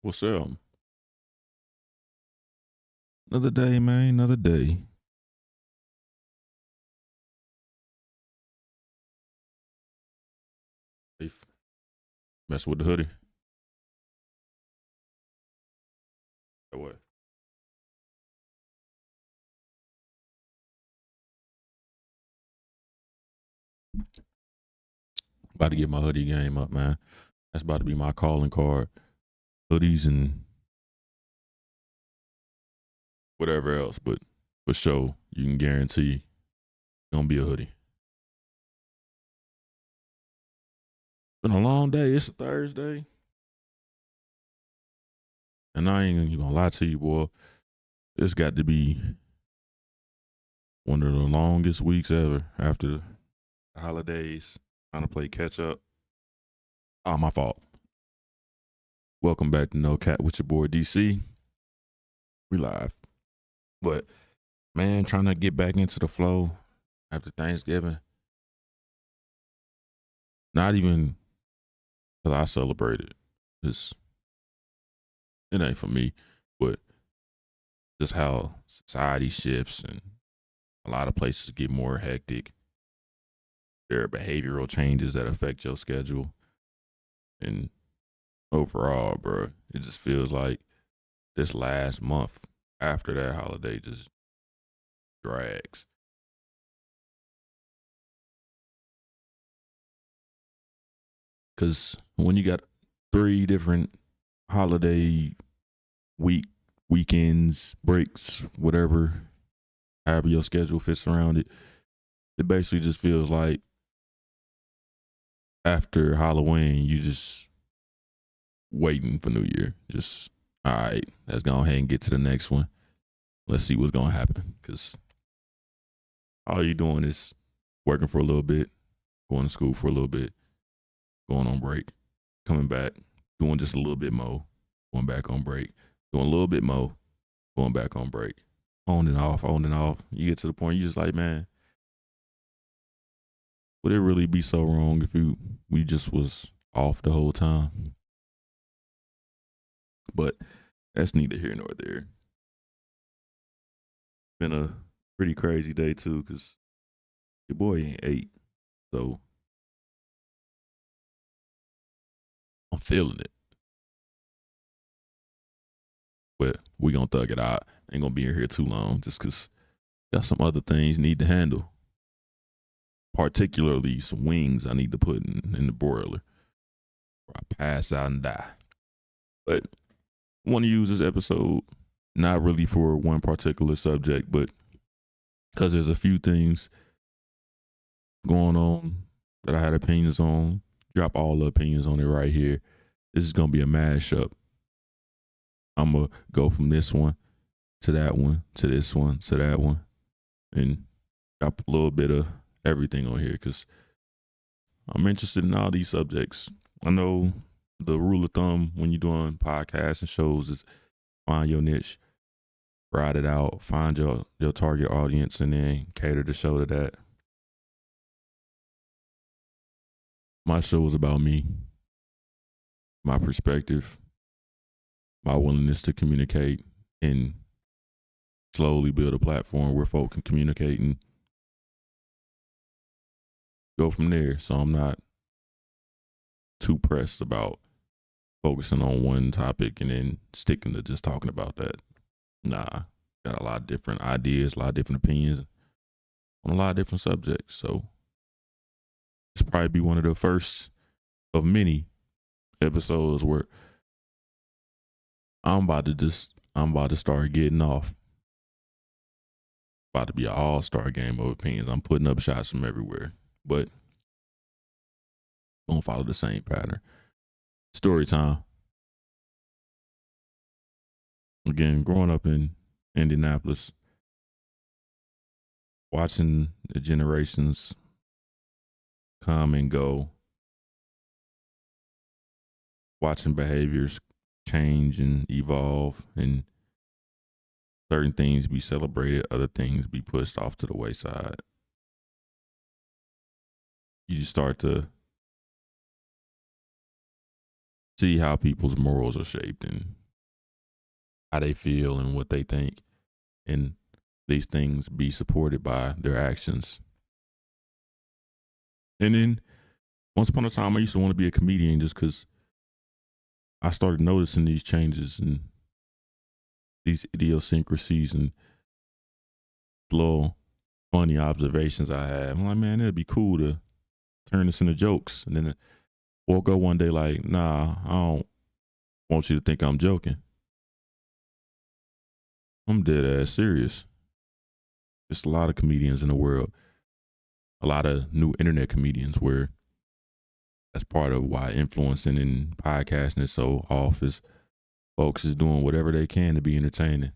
What's up? Another day, man. Another day. Safe. Mess with the hoodie. Or what? About to get my hoodie game up, man. That's about to be my calling card. Hoodies and whatever else, but for sure, you can guarantee it's gonna be a hoodie. Been a long day. It's a Thursday, and I ain't even gonna lie to you, boy. It's got to be one of the longest weeks ever after the holidays. Trying to play catch up. Oh, my fault. Welcome back to No Cap with your boy DC. We live. But man, trying to get back into the flow after Thanksgiving. Not even because I celebrated. It ain't for me, but just how society shifts and a lot of places get more hectic. There are behavioral changes that affect your schedule. And overall, bro, it just feels like this last month after that holiday just drags. Because when you got 3 different holiday weekends, breaks, whatever, however your schedule fits around it, it basically just feels like after Halloween, you just waiting for New Year. Just, all right, let's go ahead and get to the next one. Let's see what's going to happen. Because all you're doing is working for a little bit, going to school for a little bit, going on break, coming back, doing just a little bit more, going back on break, doing a little bit more, going back on break, on and off, on and off. You get to the point, you just like, man, would it really be so wrong if we just was off the whole time? But that's neither here nor there. Been a pretty crazy day too, because your boy ain't 8, so I'm feeling it. But we gonna thug it out. Ain't gonna be in here too long, just because got some other things need to handle. Particularly some wings I need to put in the broiler, or I pass out and die. But I want to use this episode not really for one particular subject, but because there's a few things going on that I had opinions on. Drop all the opinions on it right here. This is gonna be a mashup. I'm gonna go from this one to that one to this one to that one, and drop a little bit of everything on here because I'm interested in all these subjects. I know the rule of thumb when you're doing podcasts and shows is find your niche, ride it out, find your target audience, and then cater the show to that. My show is about me, my perspective, my willingness to communicate, and slowly build a platform where folk can communicate and go from there. So I'm not too pressed about focusing on one topic and then sticking to just talking about that. Nah, got a lot of different ideas, a lot of different opinions on a lot of different subjects. So it's probably be one of the first of many episodes where I'm about to start getting off. About to be an all-star game of opinions. I'm putting up shots from everywhere, but don't follow the same pattern. Story time. Again, growing up in Indianapolis, watching the generations come and go, watching behaviors change and evolve, and certain things be celebrated, other things be pushed off to the wayside. You just start to see how people's morals are shaped and how they feel and what they think, and these things be supported by their actions. And then once upon a time, I used to want to be a comedian just because I started noticing these changes and these idiosyncrasies and little funny observations I have. I'm like, man, it'd be cool to turn this into jokes. And then I woke up one day like, nah, I don't want you to think I'm joking. I'm dead ass serious. There's a lot of comedians in the world, a lot of new internet comedians where that's part of why influencing and podcasting is so off is folks is doing whatever they can to be entertaining.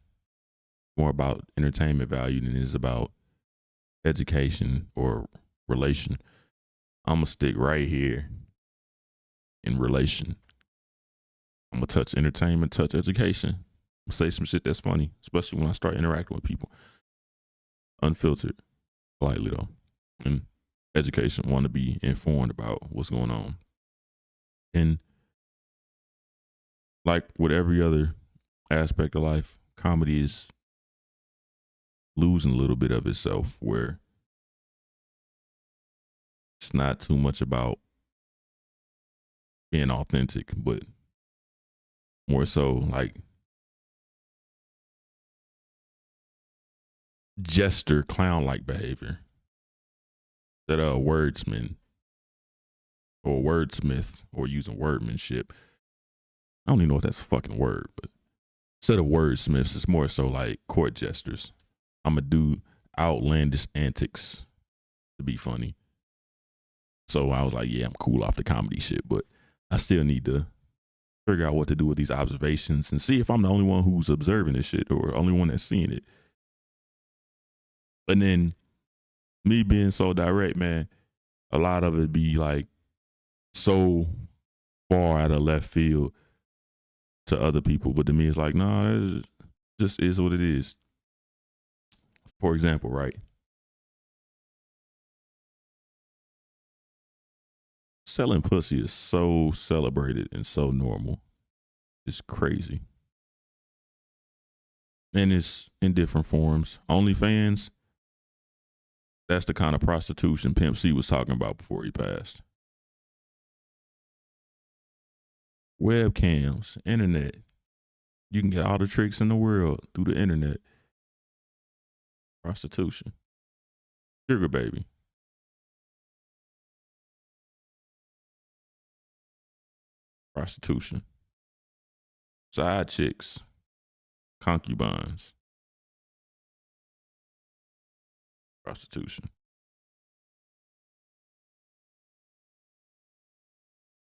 More about entertainment value than it is about education or relation. I'm gonna stick right here in relation. I'm gonna touch entertainment, touch education. I'm gonna say some shit that's funny, especially when I start interacting with people. Unfiltered, politely though. And education, want to be informed about what's going on. And like with every other aspect of life, comedy is losing a little bit of itself, where it's not too much about being authentic, but more so like jester, clown-like behavior. That a wordsmith or using wordmanship. I don't even know if that's a fucking word, but instead of wordsmiths, it's more so like court jesters. I'm gonna do outlandish antics to be funny. So I was like, yeah, I'm cool off the comedy shit, but I still need to figure out what to do with these observations and see if I'm the only one who's observing this shit or only one that's seeing it. And then me being so direct, man, a lot of it be like so far out of left field to other people, but to me it's like, nah, it just is what it is. For example, right? Selling pussy is so celebrated and so normal. It's crazy. And it's in different forms. OnlyFans, that's the kind of prostitution Pimp C was talking about before he passed. Webcams, internet. You can get all the tricks in the world through the internet. Prostitution. Sugar baby. Prostitution. Side chicks. Concubines. Prostitution.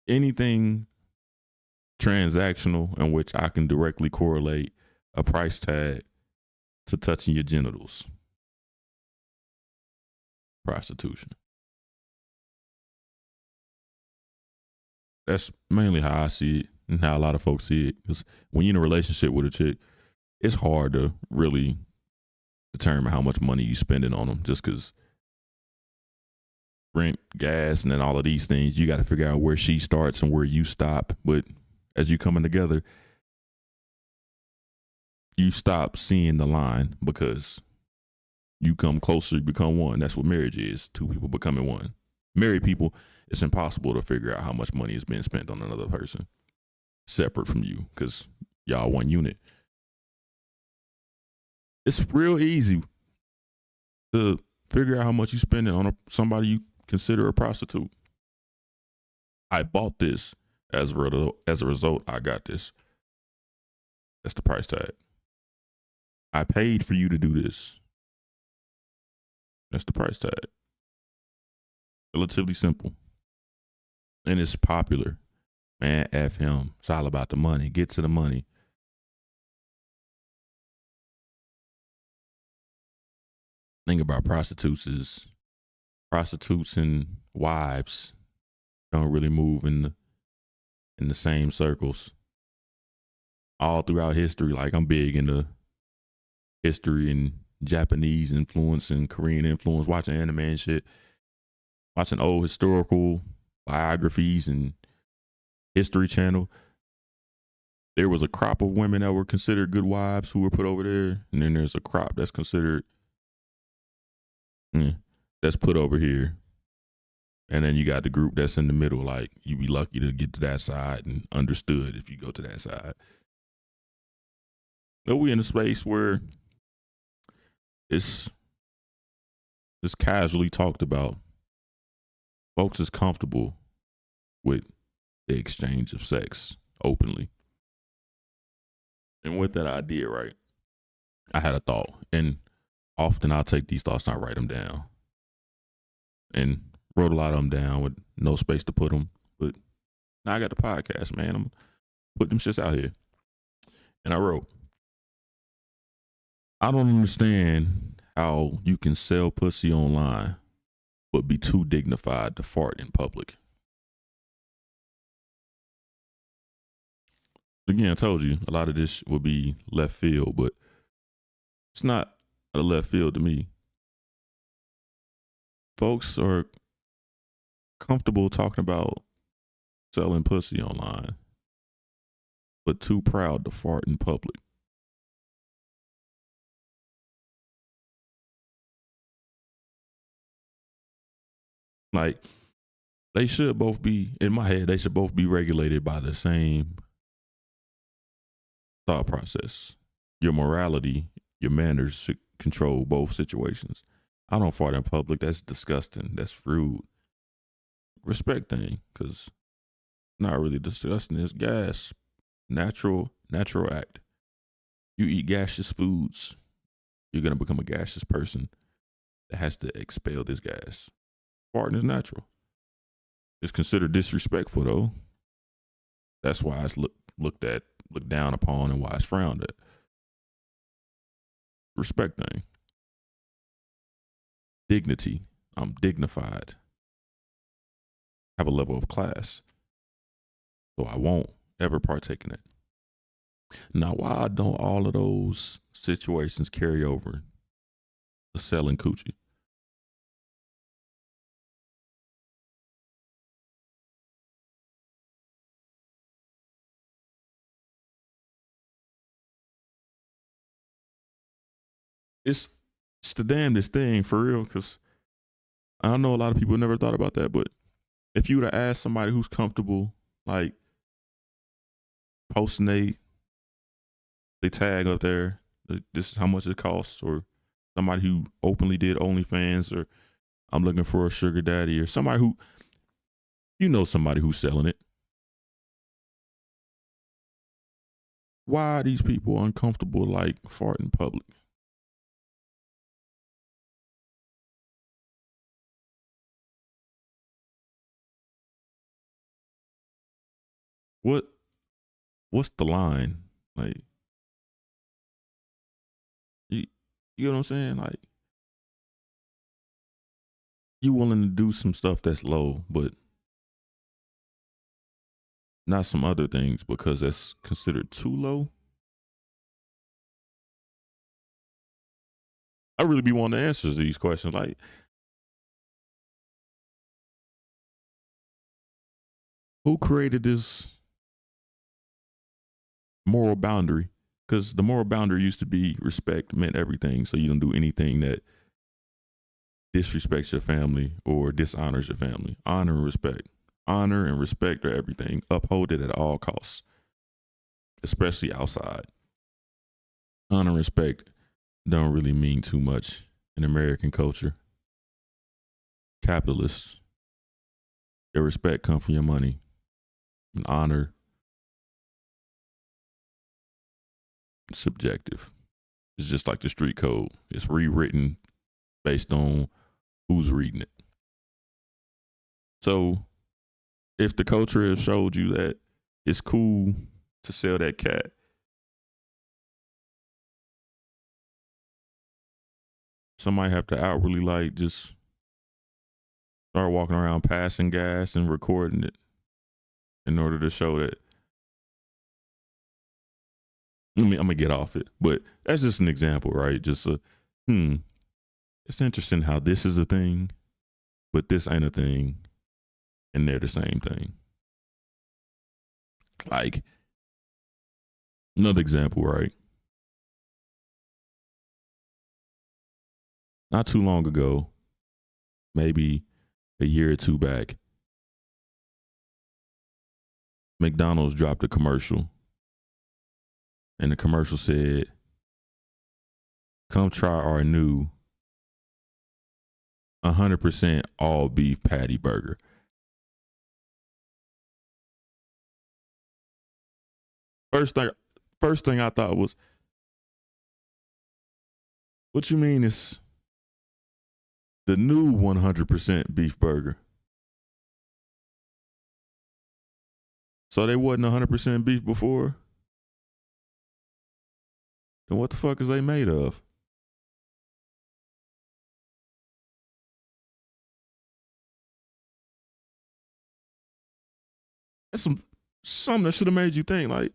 Anything transactional in which I can directly correlate a price tag to touching your genitals. Prostitution. That's mainly how I see it and how a lot of folks see it. Because when you're in a relationship with a chick, it's hard to really determine how much money you're spending on them, just because rent, gas, and then all of these things, you got to figure out where she starts and where you stop. But as you coming together, you stop seeing the line because you come closer, you become one. That's what marriage is. Two people becoming one. Married people, it's impossible to figure out how much money is being spent on another person separate from you because y'all one unit. It's real easy to figure out how much you spending on somebody you consider a prostitute. I bought this. As a result, I got this. That's the price tag. I paid for you to do this. That's the price tag. Relatively simple. And it's popular. Man, F him. It's all about the money. Get to the money. Thing about prostitutes is prostitutes and wives don't really move in the same circles. All throughout history, like I'm big into history and Japanese influence and Korean influence, watching anime and shit, watching old historical biographies and History Channel. there was a crop of women that were considered good wives who were put over there, and then there's a crop that's considered that's put over here. And then you got the group that's in the middle, like you be lucky to get to that side and understood if you go to that side. But we in a space where it's casually talked about. Folks is comfortable with the exchange of sex openly. And with that idea, right, I had a thought. And often I'll take these thoughts and I write them down. And wrote a lot of them down with no space to put them. But now I got the podcast, man. I'm put them shits out here. And I wrote, I don't understand how you can sell pussy online but be too dignified to fart in public. Again, I told you a lot of this would be left field, but it's not a left field to me. Folks are comfortable talking about selling pussy online, but too proud to fart in public. Like, they should both be, in my head, they should both be regulated by the same thought process. Your morality, your manners should control both situations. I don't fart in public. That's disgusting. That's rude. Respect thing, because not really disgusting. It's gas. Natural act. You eat gaseous foods, you're going to become a gaseous person that has to expel this gas. Farting is natural. It's considered disrespectful, though. That's why it's looked down upon, and why it's frowned at. Respect thing. Dignity. I'm dignified. Have a level of class. So I won't ever partake in it. Now, why don't all of those situations carry over to selling coochie? It's the damnedest thing for real, because I know a lot of people never thought about that, but if you would have asked somebody who's comfortable, like posting they tag up there, this is how much it costs, or somebody who openly did OnlyFans, or I'm looking for a sugar daddy, or somebody who, somebody who's selling it. Why are these people uncomfortable like fart in public? What's the line? Like, you know what I'm saying? Like, you willing to do some stuff that's low, but not some other things because that's considered too low? I really be wanting the answers to these questions. Like, who created this moral boundary? Because the moral boundary used to be respect meant everything. So you don't do anything that disrespects your family or dishonors your family. Honor and respect. Honor and respect are everything. Uphold it at all costs, especially outside. Honor and respect don't really mean too much in American culture. Capitalists, your respect comes from your money. And honor, subjective. It's just like the street code. It's rewritten based on who's reading it. So if the culture has showed you that it's cool to sell that cat, somebody have to outwardly like just start walking around passing gas and recording it in order to show that. I'm gonna get off it, but that's just an example, right? Just it's interesting how this is a thing, but this ain't a thing, and they're the same thing. Like, Another example, right? Not too long ago, maybe a year or two back, McDonald's dropped a commercial, and the commercial said, "Come try our new 100% all beef patty burger." First thing, first thing I thought was, "What you mean it's the new 100% beef burger?" So they wasn't 100% beef before? Then what the fuck is they made of? That's something that should have made you think like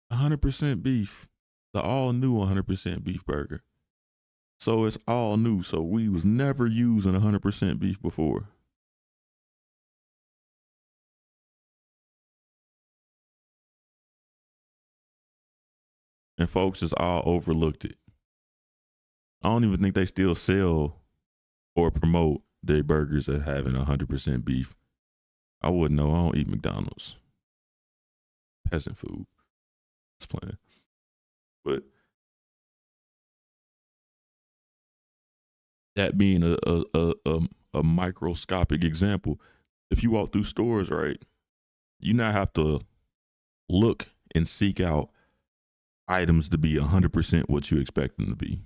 100% beef, the all new 100% beef burger. So it's all new. So we was never using 100% beef before. And folks just all overlooked it. I don't even think they still sell or promote their burgers as having 100% beef. I wouldn't know. I don't eat McDonald's. Peasant food. It's playing. But that being a microscopic example, if you walk through stores, right, you now have to look and seek out items to be 100% what you expect them to be.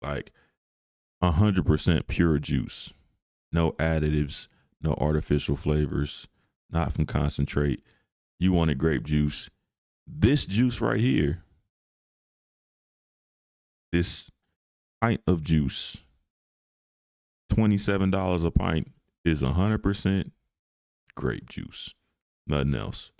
Like 100% pure juice, no additives, no artificial flavors, not from concentrate. You wanted grape juice. This juice right here, this pint of juice, $27 a pint, is 100% grape juice, nothing else.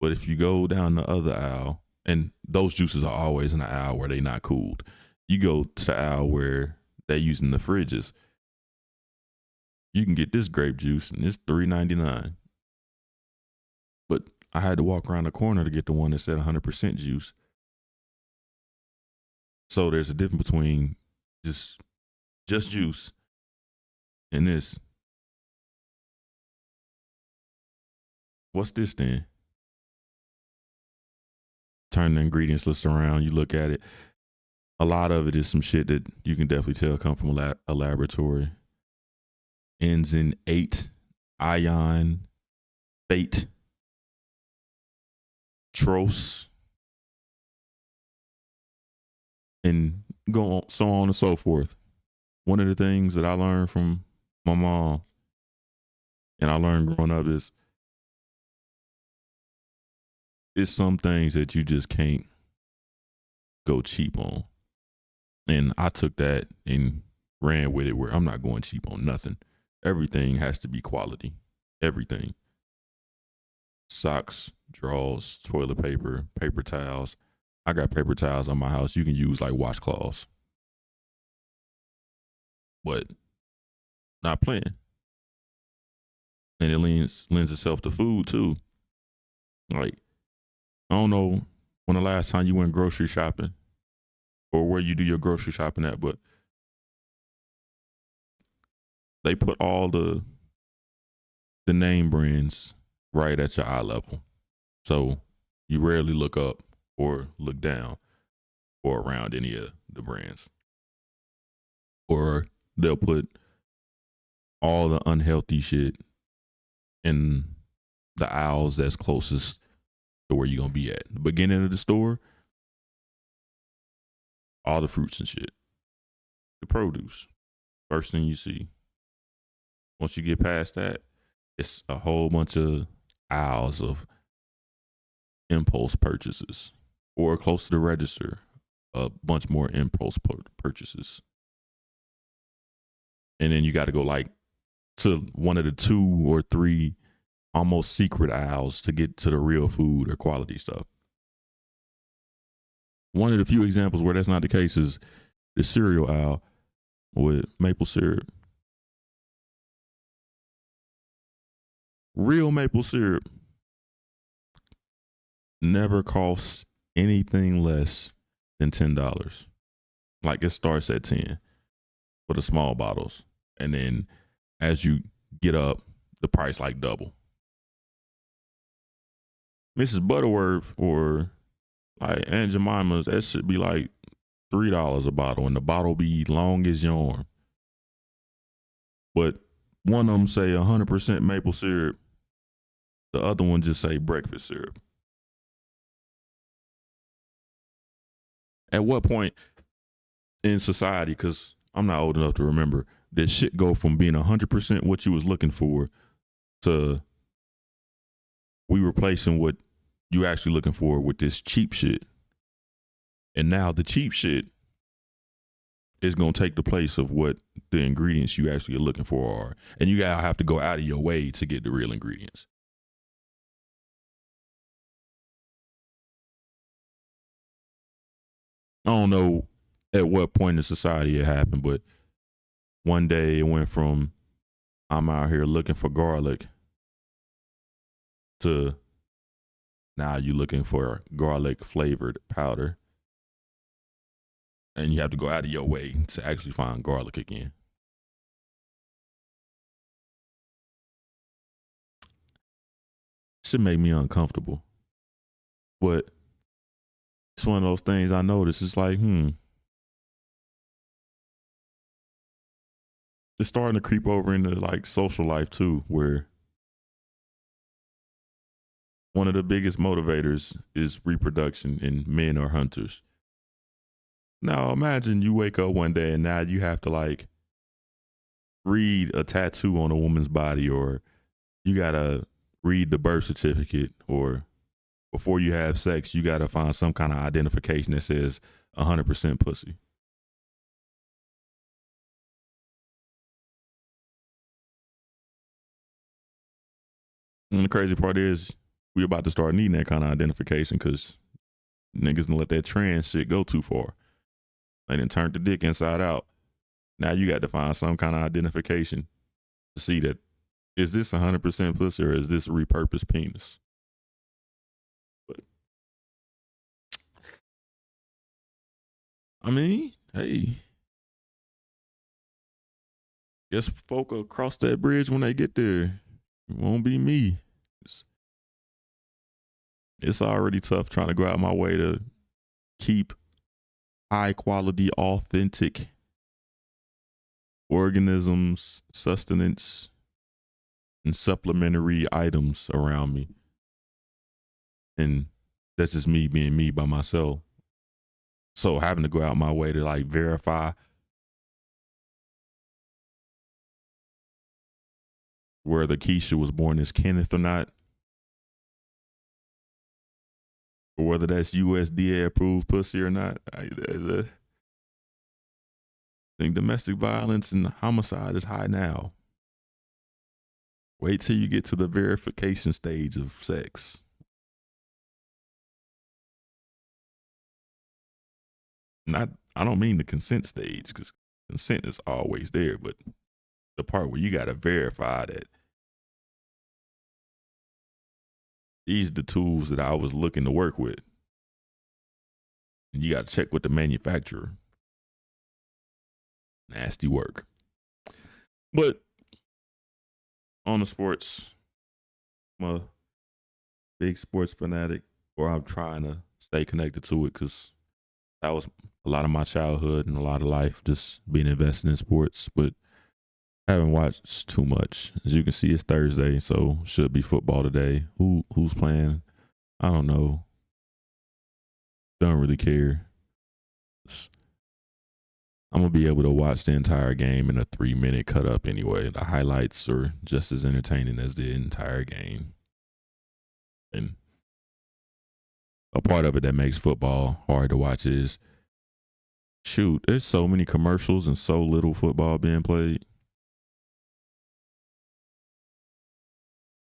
But if you go down the other aisle, and those juices are always in the aisle where they're not cooled, you go to the aisle where they're using the fridges, you can get this grape juice and it's $3.99. But I had to walk around the corner to get the one that said 100% juice. So there's a difference between just juice and this. What's this then? Turn the ingredients list around, you look at it. A lot of it is some shit that you can definitely tell come from a laboratory. Ends in 8, ion, fate, tros, and go on, so on and so forth. One of the things that I learned from my mom, and I learned growing up, is it's some things that you just can't go cheap on. And I took that and ran with it, where I'm not going cheap on nothing. Everything has to be quality. Everything. Socks, drawers, toilet paper, paper towels. I got paper towels on my house you can use like washcloths. But not playing. And it lends itself to food too. Like, I don't know when the last time you went grocery shopping or where you do your grocery shopping at, but they put all the name brands right at your eye level. So you rarely look up or look down or around any of the brands. Or they'll put all the unhealthy shit in the aisles that's closest to where you're gonna be at. The beginning of the store, all the fruits and shit. The produce. First thing you see. Once you get past that, it's a whole bunch of aisles of impulse purchases. Or close to the register, a bunch more impulse purchases. And then you got to go like to one of the 2 or 3 almost secret aisles to get to the real food or quality stuff. One of the few examples where that's not the case is the cereal aisle with maple syrup. Real maple syrup never costs anything less than $10. Like it starts at 10 for the small bottles. And then as you get up, the price like double. Mrs. Butterworth or like Aunt Jemima's, that should be like $3 a bottle, and the bottle be long as your arm. But one of them say 100% maple syrup, the other one just say breakfast syrup. At what point in society, because I'm not old enough to remember, did shit go from being 100% what you was looking for to we replacing what you actually looking for with this cheap shit? And now the cheap shit is going to take the place of what the ingredients you actually are looking for are. And you gotta have to go out of your way to get the real ingredients. I don't know at what point in society it happened, but one day it went from I'm out here looking for garlic to now you looking for garlic flavored powder. And you have to go out of your way to actually find garlic again. Should make me uncomfortable. But it's one of those things I notice. It's like, it's starting to creep over into like social life too, where one of the biggest motivators is reproduction and men are hunters. Now imagine you wake up one day and now you have to like read a tattoo on a woman's body, or you gotta read the birth certificate, or before you have sex, you gotta find some kind of identification that says 100% pussy. And the crazy part is we about to start needing that kind of identification because niggas done let that trans shit go too far. They done turned the dick inside out. Now you got to find some kind of identification to see that is this 100% pussy or is this a repurposed penis? But I mean, hey, guess folk will cross that bridge when they get there. It won't be me. It's already tough trying to go out my way to keep high quality, authentic organisms, sustenance, and supplementary items around me. And that's just me being me by myself. So having to go out my way to like verify whether Keisha was born as Kenneth or not, or whether that's USDA approved pussy or not. I think domestic violence and homicide is high now. Wait till you get to the verification stage of sex. I don't mean the consent stage, because consent is always there, but the part where you got to verify that these are the tools that I was looking to work with. And you got to check with the manufacturer. Nasty work. But on the sports, I'm a big sports fanatic, or I'm trying to stay connected to it because that was a lot of my childhood and a lot of life, just being invested in sports. But I haven't watched too much. As you can see, it's Thursday, so should be football today. Who's playing? I don't know. Don't really care. I'm gonna be able to watch the entire game in a 3-minute cut up anyway. The highlights are just as entertaining as the entire game. And a part of it that makes football hard to watch is, shoot, there's so many commercials and so little football being played.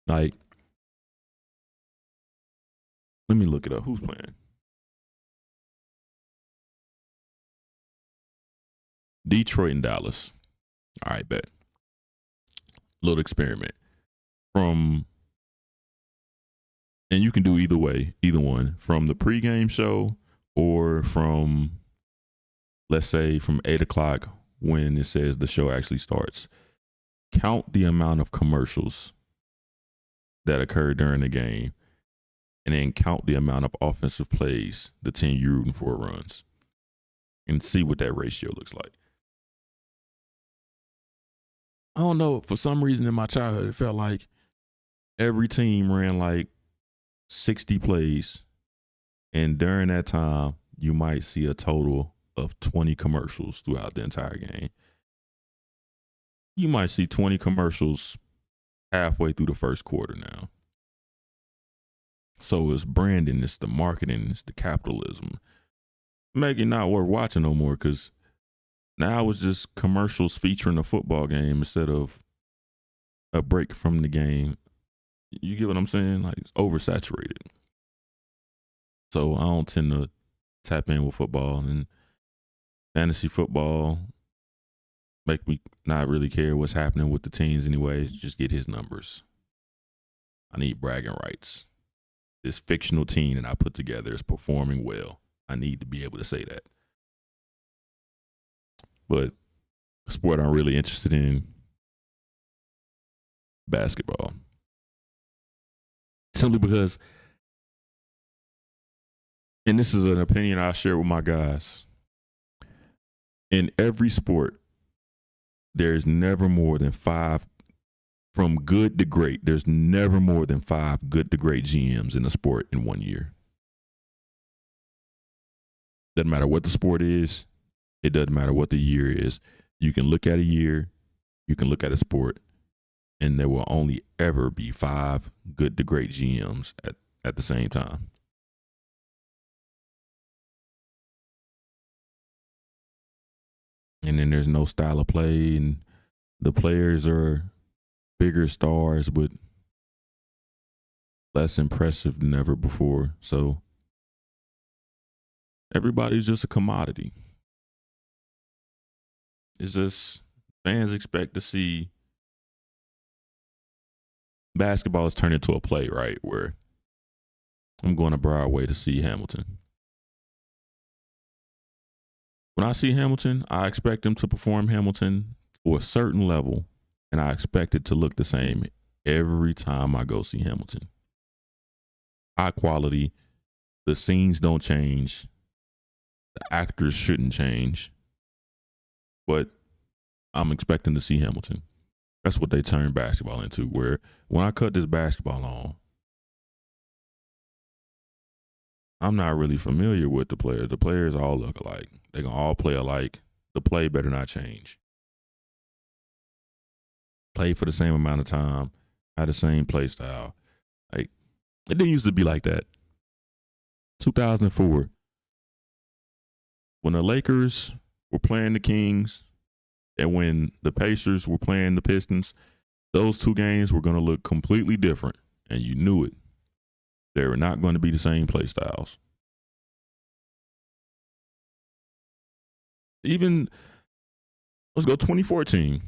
Like, let me look it up. Who's playing? Detroit and Dallas. All right, bet. Little experiment. From And you can do either way, either one, from the pregame show or from, let's say, from 8 o'clock when it says the show actually starts. Count the amount of commercials that occur during the game, and then count the amount of offensive plays the team you're rooting for runs, and see what that ratio looks like. I don't know. For some reason in my childhood, it felt like every team ran like 60 plays. And during that time, you might see a total of 20 commercials throughout the entire game. You might see 20 commercials halfway through the first quarter now. So it's branding, it's the marketing, it's the capitalism. Make it not worth watching no more, because now it's just commercials featuring a football game instead of a break from the game. You get what I'm saying? Like, it's oversaturated. So I don't tend to tap in with football, and fantasy football make me not really care what's happening with the teams anyways. Just get his numbers. I need bragging rights. This fictional team that I put together is performing well. I need to be able to say that. But the sport I'm really interested in, basketball. Simply because, and this is an opinion I share with my guys, in every sport, there's never more than 5, from good to great, there's never more than 5 good to great GMs in a sport in 1 year. Doesn't matter what the sport is. It doesn't matter what the year is. You can look at a year, you can look at a sport, and there will only ever be 5 good to great GMs at the same time. And then there's no style of play, and the players are bigger stars, but less impressive than ever before. So everybody's just a commodity. It's just fans expect to see basketball is turned into a play, right? Where I'm going to Broadway to see Hamilton. When I see Hamilton, I expect him to perform Hamilton for a certain level, and I expect it to look the same every time I go see Hamilton. High quality, the scenes don't change, the actors shouldn't change, but I'm expecting to see Hamilton. That's what they turn basketball into, where when I cut this basketball on, I'm not really familiar with the players. The players all look alike. They're going to all play alike. The play better not change. Play for the same amount of time, have the same play style. Like, it didn't used to be like that. 2004, when the Lakers were playing the Kings and when the Pacers were playing the Pistons, those 2 games were going to look completely different, and you knew it. They were not going to be the same play styles. Even, let's go 2014.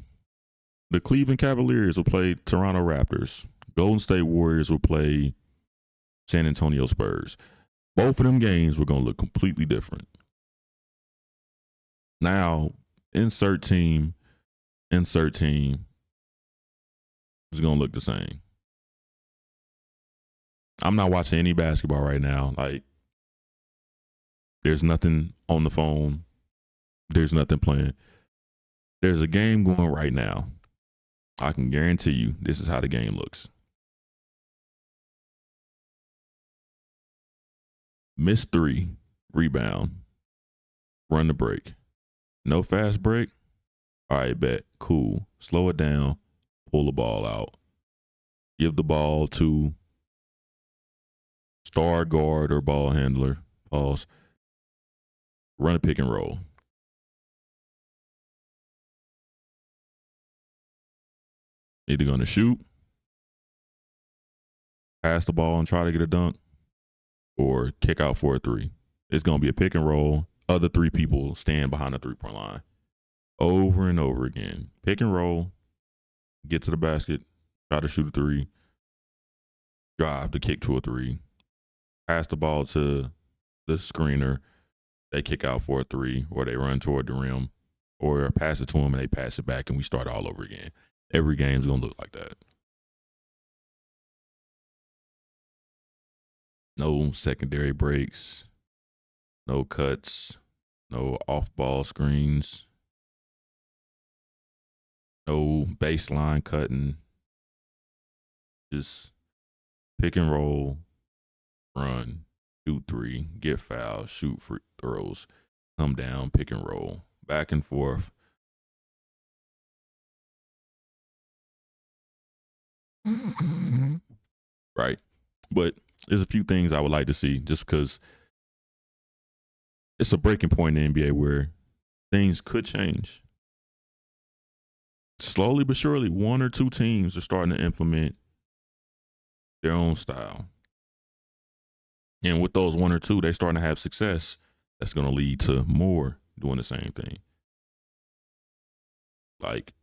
The Cleveland Cavaliers will play Toronto Raptors. Golden State Warriors will play San Antonio Spurs. Both of them games were going to look completely different. Now, insert team is going to look the same. I'm not watching any basketball right now. Like, there's nothing on the phone. There's nothing playing. There's a game going right now. I can guarantee you this is how the game looks. Miss 3, rebound, run the break. No fast break. All right, bet. Cool. Slow it down. Pull the ball out. Give the ball to star guard or ball handler. Pause. Run a pick and roll. Either going to shoot, pass the ball and try to get a dunk, or kick out for a 3. It's going to be a pick and roll. Other 3 people stand behind the 3-point line. Over and over again. Pick and roll. Get to the basket. Try to shoot a 3. drive to kick to a three, pass the ball to the screener, they kick out for a three, or they run toward the rim, or pass it to them and they pass it back and we start all over again. Every game's going to look like that. No secondary breaks, no cuts, no off-ball screens, no baseline cutting, just pick and roll, run, shoot three, get fouled, shoot free throws, come down, pick and roll, back and forth. Right. But there's a few things I would like to see just because it's a breaking point in the NBA where things could change. Slowly but surely, one or two teams are starting to implement their own style. And with those one or two, they're starting to have success. That's going to lead to more doing the same thing. Like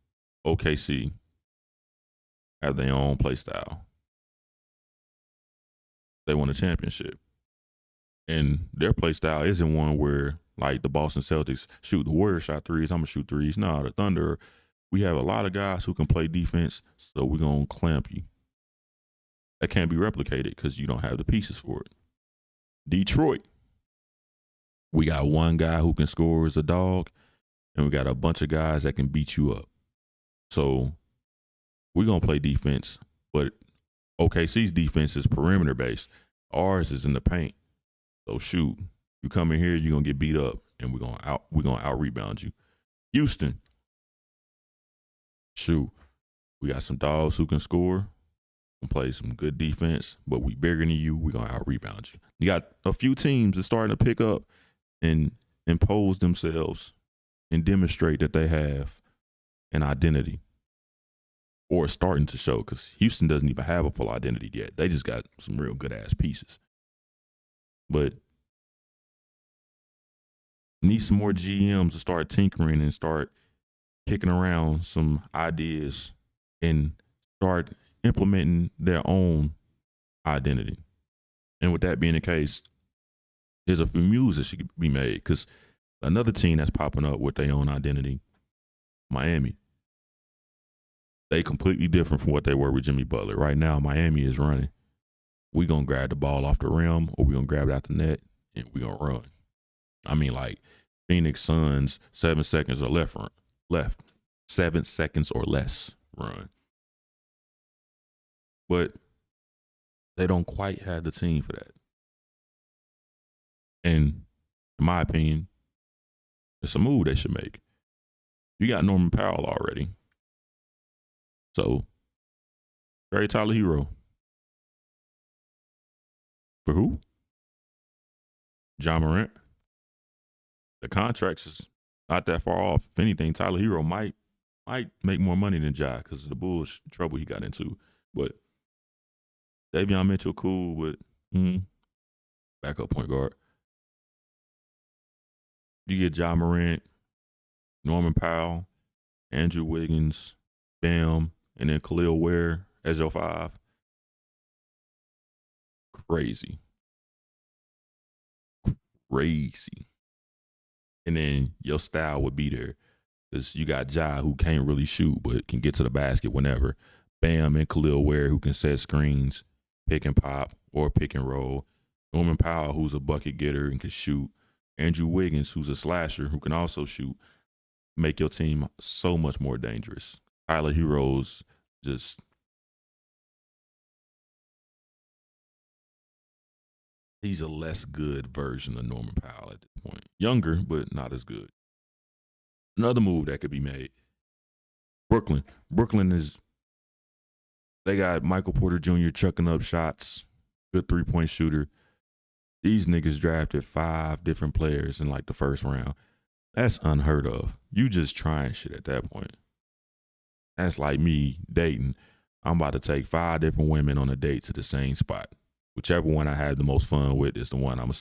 OKC have their own play style. They won a championship. And their play style isn't one where, like, the Boston Celtics shoot the Warriors shot threes, I'm going to shoot threes. No, the Thunder, we have a lot of guys who can play defense, so we're going to clamp you. That can't be replicated because you don't have the pieces for it. Detroit, we got one guy who can score as a dog, and we got a bunch of guys that can beat you up. So we're going to play defense, but OKC's defense is perimeter based. Ours is in the paint. So shoot, you come in here, you're gonna get beat up, and we're gonna out rebound you. Houston, shoot, we got some dogs who can score, can play some good defense, but we bigger than you, we're gonna out rebound you. You got a few teams that's starting to pick up and impose themselves and demonstrate that they have an identity, or starting to show, because Houston doesn't even have a full identity yet. They just got some real good ass pieces. But need some more GMs to start tinkering and start kicking around some ideas and start implementing their own identity. And with that being the case, there's a few moves that should be made, because another team that's popping up with their own identity, Miami. They completely different from what they were with Jimmy Butler. Right now, Miami is running. We gonna grab the ball off the rim, or we gonna grab it out the net, and we gonna run. I mean, like Phoenix Suns, 7 seconds or left, 7 seconds or less run. But they don't quite have the team for that. And in my opinion, it's a move they should make. You got Norman Powell already. So, trade Tyler Hero. For who? John Morant. The contracts is not that far off. If anything, Tyler Hero might make more money than Ja because of the Bulls trouble he got into. But Davion Mitchell, cool with backup point guard. You get Ja Morant, Norman Powell, Andrew Wiggins, Bam, and then Khalil Ware as your 5. Crazy. And then your style would be there, because you got Ja, who can't really shoot but can get to the basket whenever. Bam and Khalil Ware, who can set screens, pick and pop, or pick and roll. Norman Powell, who's a bucket getter and can shoot. Andrew Wiggins, who's a slasher who can also shoot. Make your team so much more dangerous. Tyler Hero's just, he's a less good version of Norman Powell at this point. Younger, but not as good. Another move that could be made. Brooklyn. They got Michael Porter Jr. chucking up shots, good 3-point shooter. These niggas drafted 5 different players in like the first round. That's unheard of. You just trying shit at that point. That's like me dating. I'm about to take 5 different women on a date to the same spot. Whichever one I have the most fun with is the one I'm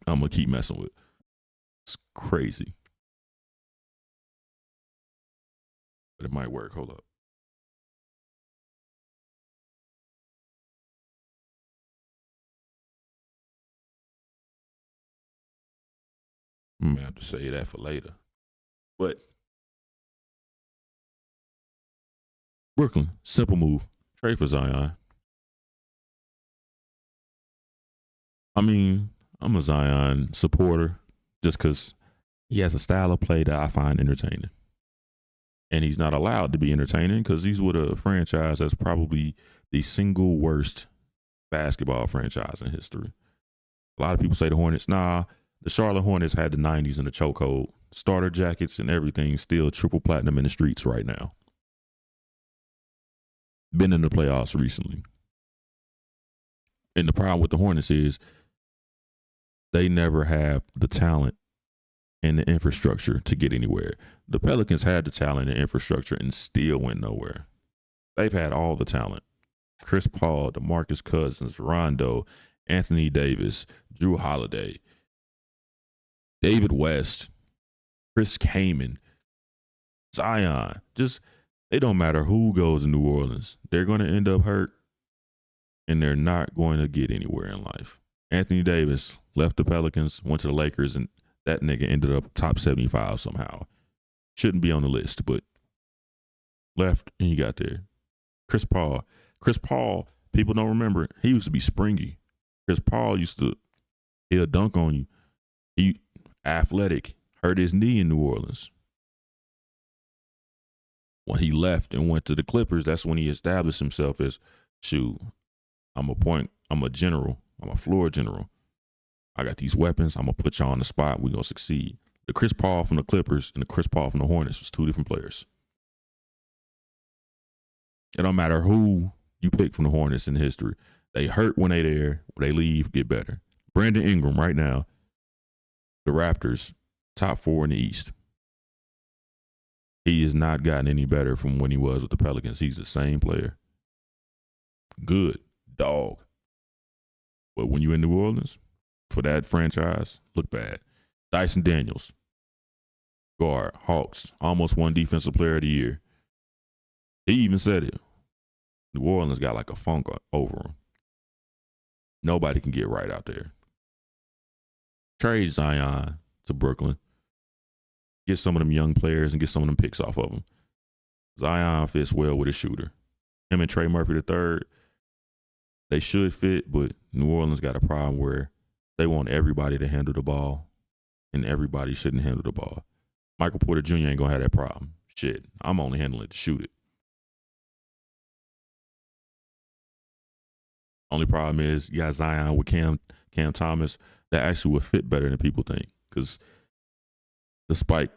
gonna keep messing with. It's crazy. But it might work. Hold up. I'm gonna have to say that for later. But Brooklyn, simple move. Trade for Zion. I mean, I'm a Zion supporter just because he has a style of play that I find entertaining. And he's not allowed to be entertaining because he's with a franchise that's probably the single worst basketball franchise in history. A lot of people say the Hornets. Nah, the Charlotte Hornets had the 90s in the chokehold. Starter jackets and everything, still triple platinum in the streets right now. Been in the playoffs recently. And the problem with the Hornets is they never have the talent and the infrastructure to get anywhere. The Pelicans had the talent and infrastructure and still went nowhere. They've had all the talent. Chris Paul, DeMarcus Cousins, Rondo, Anthony Davis, Drew Holiday, David West, Chris Kaman, Zion. Just, it don't matter who goes to New Orleans. They're going to end up hurt and they're not going to get anywhere in life. Anthony Davis left the Pelicans, went to the Lakers, and that nigga ended up top 75 somehow. Shouldn't be on the list, but left and he got there. Chris Paul, people don't remember, he used to be springy. Chris Paul he'll dunk on you. He athletic, hurt his knee in New Orleans. When he left and went to the Clippers, that's when he established himself as, I'm a general. I'm a floor general. I got these weapons. I'm going to put y'all on the spot. We're going to succeed. The Chris Paul from the Clippers and the Chris Paul from the Hornets was two different players. It don't matter who you pick from the Hornets in history. They hurt when they there. When they leave, get better. Brandon Ingram right now, the Raptors, top 4 in the East. He has not gotten any better from when he was with the Pelicans. He's the same player. Good. Dog. But when you're in New Orleans, for that franchise, look bad. Dyson Daniels, guard, Hawks, almost won Defensive Player of the Year. He even said it. New Orleans got like a funk over him. Nobody can get right out there. Trade Zion to Brooklyn. Get some of them young players and get some of them picks off of them. Zion fits well with a shooter. Him and Trey Murphy III, they should fit, but New Orleans got a problem where they want everybody to handle the ball, and everybody shouldn't handle the ball. Michael Porter Jr. ain't going to have that problem. Shit, I'm only handling it to shoot it. Only problem is you got Zion with Cam Thomas that actually would fit better than people think, because despite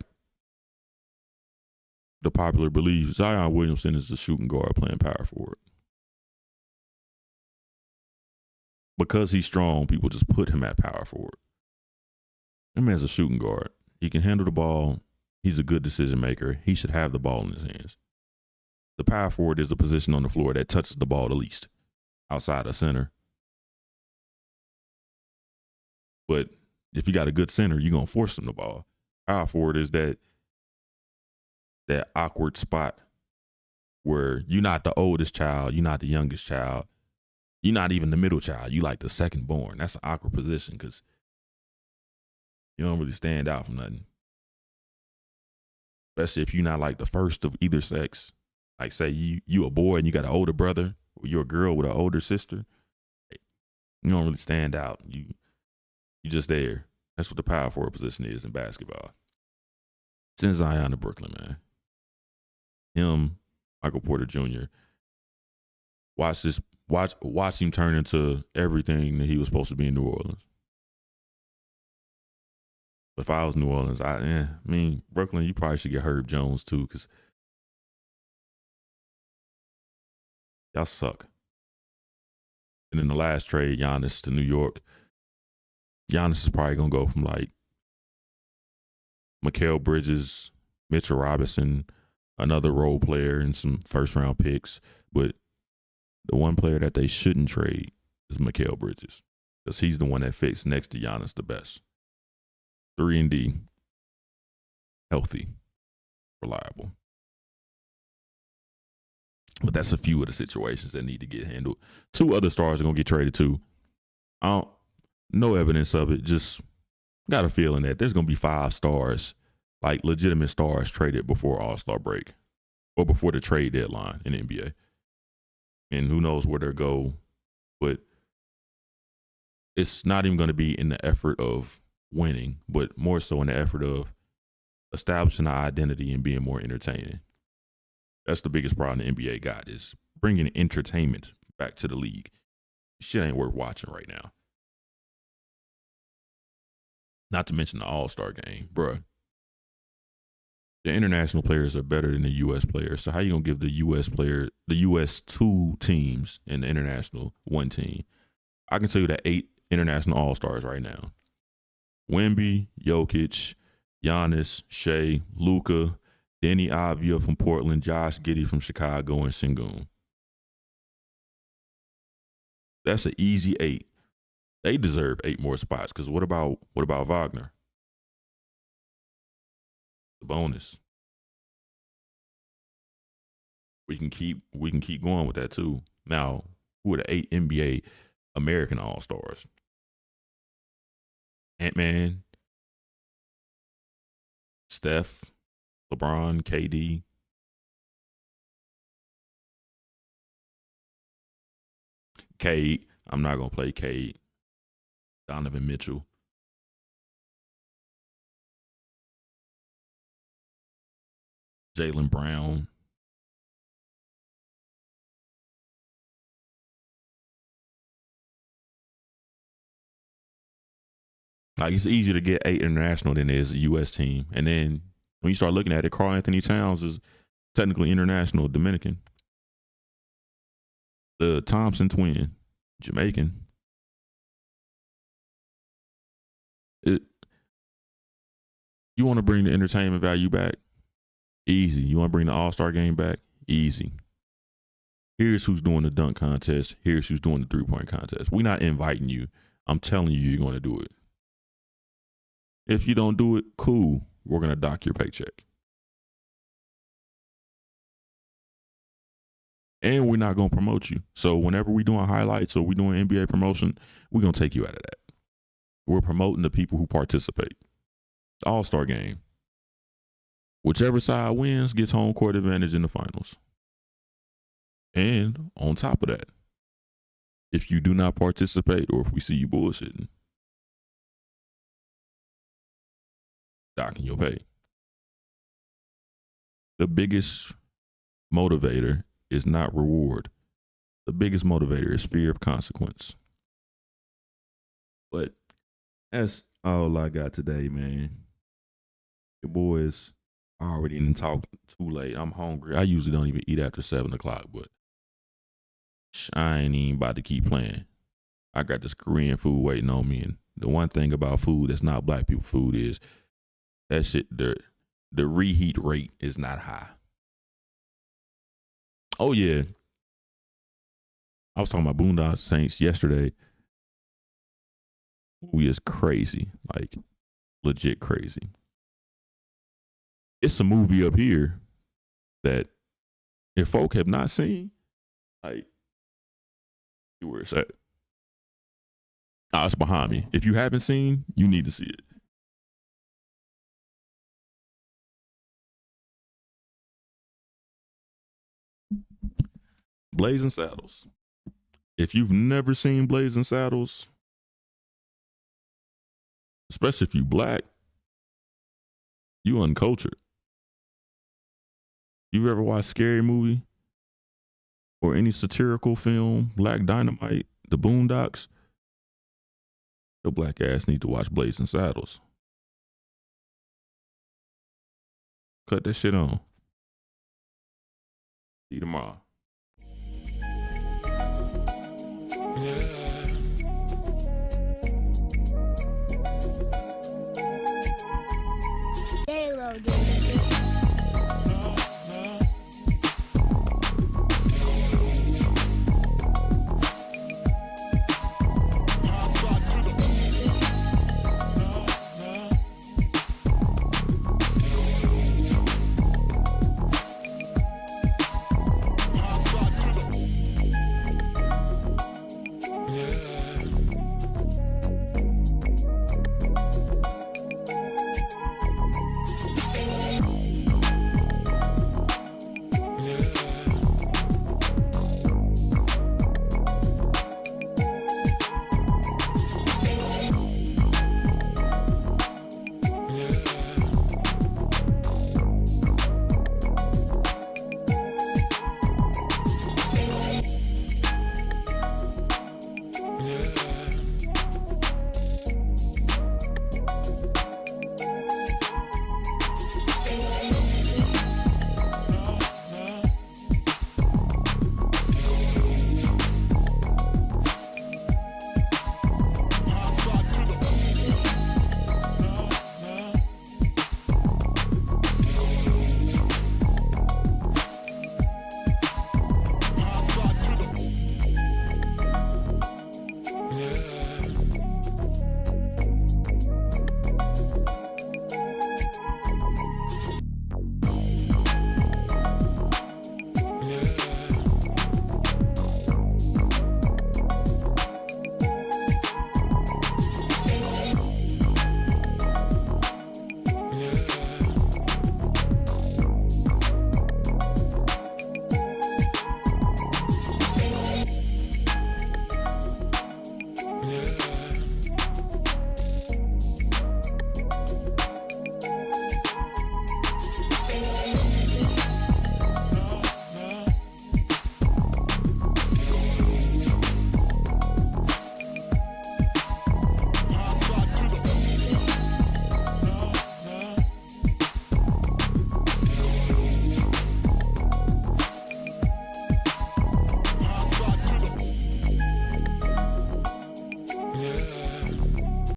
the popular belief, Zion Williamson is the shooting guard playing power forward. Because he's strong, people just put him at power forward. That man's a shooting guard. He can handle the ball. He's a good decision maker. He should have the ball in his hands. The power forward is the position on the floor that touches the ball the least, outside of center. But if you got a good center, you're going to force him the ball. Power forward is that awkward spot where you're not the oldest child, you're not the youngest child, you're not even the middle child. You like the second born. That's an awkward position because you don't really stand out from nothing. Especially if you're not like the first of either sex. Like say you a boy and you got an older brother, or you're a girl with an older sister. You don't really stand out. You just there. That's what the power forward position is in basketball. Send Zion to Brooklyn, man. Him, Michael Porter Jr. Watch him turn into everything that he was supposed to be in New Orleans. But if I was New Orleans, Brooklyn, you probably should get Herb Jones too, because y'all suck. And in the last trade, Giannis to New York, Giannis is probably going to go from like Mikal Bridges, Mitchell Robinson, another role player, and some first-round picks. But the one player that they shouldn't trade is Mikal Bridges, because he's the one that fits next to Giannis the best. 3-and-D, healthy, reliable. But that's a few of the situations that need to get handled. 2 other stars are going to get traded too. No evidence of it, just Got a feeling that there's gonna be 5 stars, like legitimate stars, traded before All-Star break or before the trade deadline in the NBA. And who knows where they'll go, but it's not even going to be in the effort of winning, but more so in the effort of establishing our identity and being more entertaining. That's the biggest problem the NBA got, is bringing entertainment back to the league. Shit ain't worth watching right now. Not to mention the All-Star game, bruh. The international players are better than the U.S. players. So how you gonna give the U.S. 2 teams and the international 1 team? I can tell you that 8 international All-Stars right now: Wemby, Jokic, Giannis, Shea, Luka, Denny Avdia from Portland, Josh Giddey from Chicago, and Sengun. That's an easy 8. They deserve 8 more spots. Because what about Wagner? The bonus. We can keep going with that too. Now, who are the 8 NBA American All-Stars? Ant-Man, Steph, LeBron, KD. Cade. I'm not gonna play Cade. Donovan Mitchell. Jaylen Brown. Like, it's easier to get 8 international than it is a U.S. team. And then when you start looking at it, Karl Anthony Towns is technically international Dominican. The Thompson twin, Jamaican. You want to bring the entertainment value back? Easy. You want to bring the All-Star game back? Easy. Here's who's doing the dunk contest. Here's who's doing the three-point contest. We're not inviting you. I'm telling you, you're going to do it. If you don't do it, cool. We're going to dock your paycheck. And we're not going to promote you. So whenever we're doing highlights or we're doing NBA promotion, we're going to take you out of that. We're promoting the people who participate. All-Star game. Whichever side wins gets home court advantage in the finals. And on top of that, if you do not participate or if we see you bullshitting, docking your pay. The biggest motivator is not reward. The biggest motivator is fear of consequence. But that's all I got today, man. Your boys already didn't talk too late. I'm hungry. I usually don't even eat after 7 o'clock, but I ain't even about to keep playing. I got this Korean food waiting on me. And the one thing about food that's not black people food is that shit, the reheat rate is not high. Oh, yeah. I was talking about Boondock Saints yesterday. Movie is crazy. Like, legit crazy. It's a movie up here that if folk have not seen, like, see where it's at. It's behind me. If you haven't seen, you need to see it. Blazing Saddles. If you've never seen Blazing Saddles, especially if you black, you uncultured. You ever watched Scary Movie or any satirical film, Black Dynamite, The Boondocks? Your black ass need to watch Blazing Saddles. Cut that shit on. See you tomorrow. Yeah.